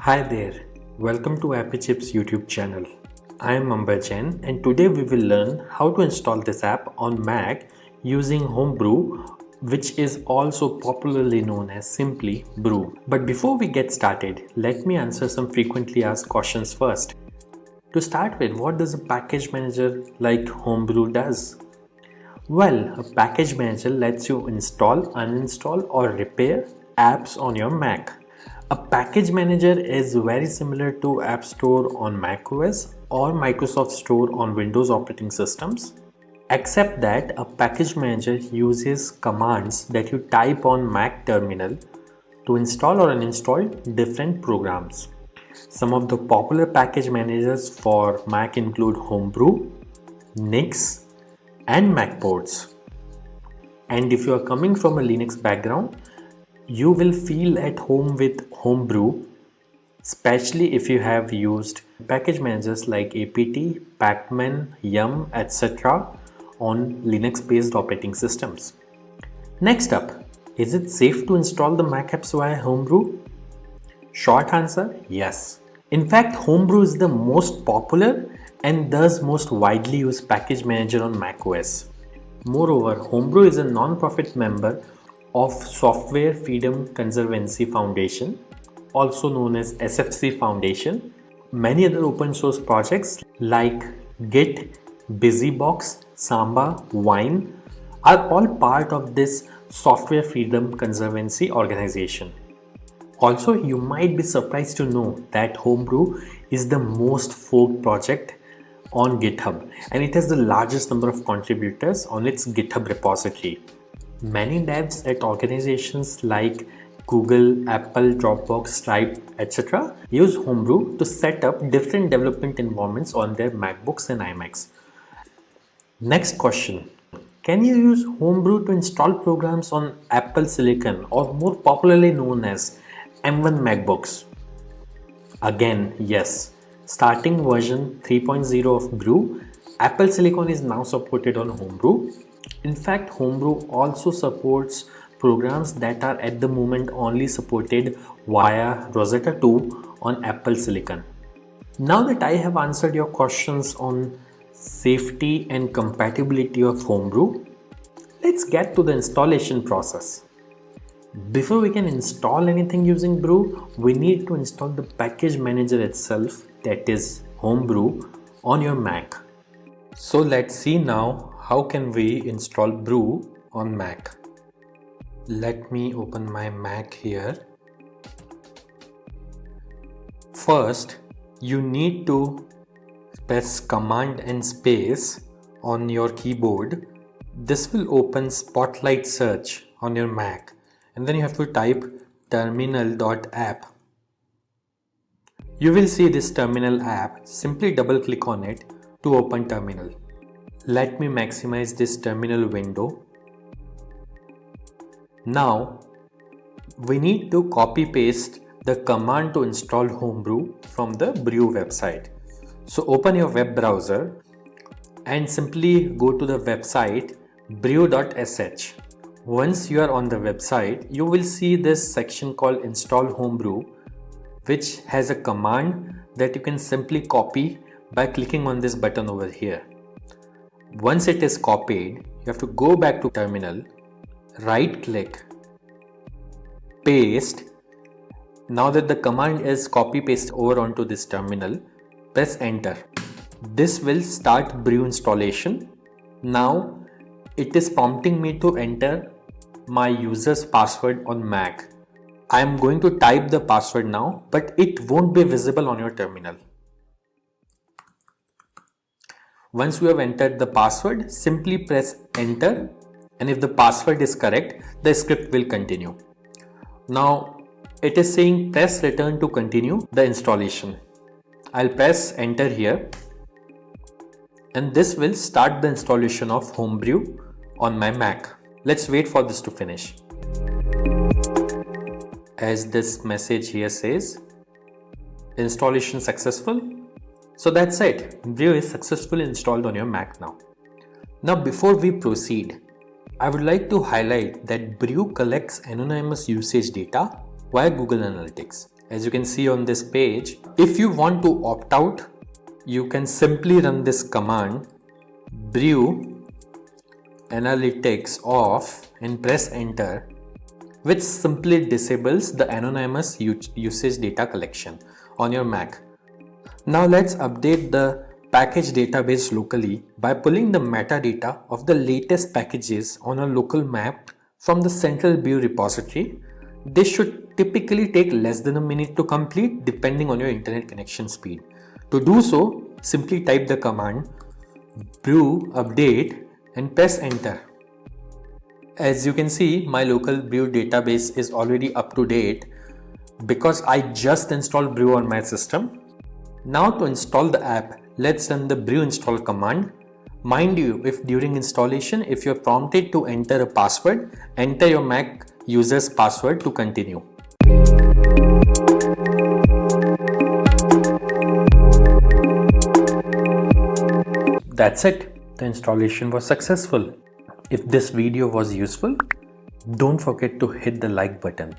Hi there, welcome to AppyChip's YouTube channel. I am Ambajan and today we will learn how to install this app on Mac using Homebrew, which is also popularly known as simply Brew. But before we get started, let me answer some frequently asked questions first. To start with, what does a package manager like Homebrew does? Well, a package manager lets you install, uninstall or repair apps on your Mac. A package manager is very similar to App Store on macOS or Microsoft Store on Windows operating systems, except that a package manager uses commands that you type on Mac terminal to install or uninstall different programs. Some of the popular package managers for Mac include Homebrew, Nix, and Macports. And if you are coming from a Linux background, you will feel at home with Homebrew, especially if you have used package managers like apt, pacman, yum, etc. on Linux based operating systems. Next up, is it safe to install the Mac apps via Homebrew? Short answer, yes. In fact, Homebrew is the most popular and thus most widely used package manager on macOS. Moreover, Homebrew is a non-profit member of Software Freedom Conservancy Foundation, also known as SFC Foundation. Many other open source projects like Git, BusyBox, Samba, Wine are all part of this Software Freedom Conservancy organization. Also, you might be surprised to know that Homebrew is the most forked project on GitHub and it has the largest number of contributors on its GitHub repository. Many devs at organizations like Google, Apple, Dropbox, Stripe, etc. use Homebrew to set up different development environments on their MacBooks and iMacs. Next question. Can you use Homebrew to install programs on Apple Silicon or more popularly known as M1 MacBooks? Again, yes. Starting version 3.0 of Brew, Apple Silicon is now supported on Homebrew. In fact, Homebrew also supports programs that are at the moment only supported via Rosetta 2 on Apple Silicon. Now that I have answered your questions on safety and compatibility of Homebrew, let's get to the installation process. Before we can install anything using Brew, we need to install the package manager itself, that is Homebrew, on your Mac. So let's see now how can we install Brew on Mac. Let me open my Mac here. First, you need to press Command and space on your keyboard. This will open Spotlight Search on your Mac. And then you have to type terminal.app. You will see this terminal app. Simply double click on it to open terminal. Let me maximize this terminal window. Now we need to copy paste the command to install Homebrew from the Brew website. So open your web browser and simply go to the website brew.sh. Once you are on the website, you will see this section called Install Homebrew, which has a command that you can simply copy by clicking on this button over here. Once it is copied, you have to go back to terminal, right click, paste. Now that the command is copy paste over onto this terminal, press enter. This will start Brew installation. Now it is prompting me to enter my user's password on Mac. I am going to type the password now, but it won't be visible on your terminal. Once you have entered the password, simply press enter, and if the password is correct, the script will continue. Now it is saying press return to continue the installation. I'll press enter here, and this will start the installation of Homebrew on my Mac. Let's wait for this to finish. As this message here says, installation successful. So that's it. Brew is successfully installed on your Mac now. Now before we proceed, I would like to highlight that Brew collects anonymous usage data via Google Analytics. As you can see on this page, if you want to opt out, you can simply run this command brew analytics off and press enter, which simply disables the anonymous usage data collection on your Mac. Now let's update the package database locally by pulling the metadata of the latest packages on a local map from the central Brew repository. This should typically take less than a minute to complete depending on your internet connection speed. To do so, simply type the command brew update and press enter. As you can see, my local Brew database is already up to date because I just installed Brew on my system. Now to install the app, let's run the brew install command. Mind you, if during installation, if you're prompted to enter a password, enter your Mac user's password to continue. That's it. The installation was successful. If this video was useful, don't forget to hit the like button.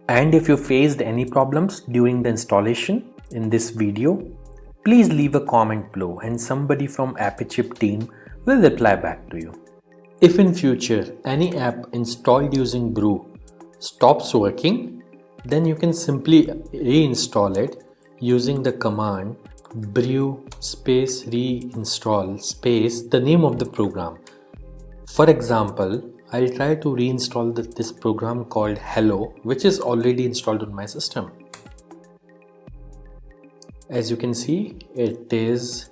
And if you faced any problems during the installation in this video, please leave a comment below and somebody from AppyChip team will reply back to you. If in future any app installed using Brew stops working, then you can simply reinstall it using the command brew space reinstall space the name of the program. For example, I'll try to reinstall this program called Hello, which is already installed on my system. As you can see, it is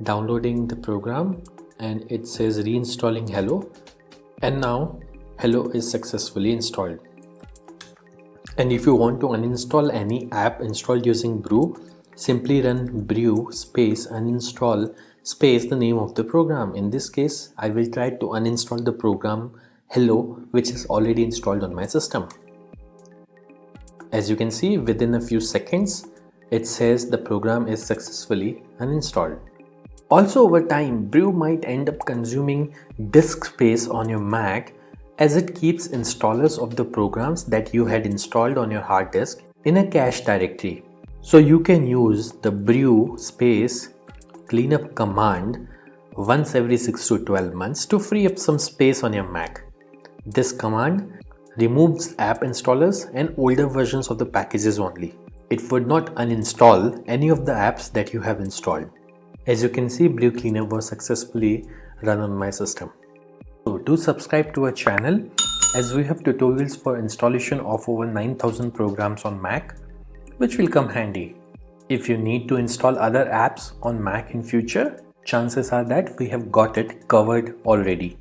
downloading the program and it says reinstalling Hello, and now Hello is successfully installed. And if you want to uninstall any app installed using Brew, simply run brew space uninstall space the name of the program. In this case, I will try to uninstall the program Hello, which is already installed on my system. As you can see, within a few seconds, it says the program is successfully uninstalled. Also, over time, Brew might end up consuming disk space on your Mac as it keeps installers of the programs that you had installed on your hard disk in a cache directory. So you can use the brew space cleanup command once every 6 to 12 months to free up some space on your Mac. This command removes app installers and older versions of the packages only. It would not uninstall any of the apps that you have installed. As you can see, Brew cleanup was successfully run on my system. So do subscribe to our channel, as we have tutorials for installation of over 9,000 programs on Mac, which will come handy. If you need to install other apps on Mac in future, chances are that we have got it covered already.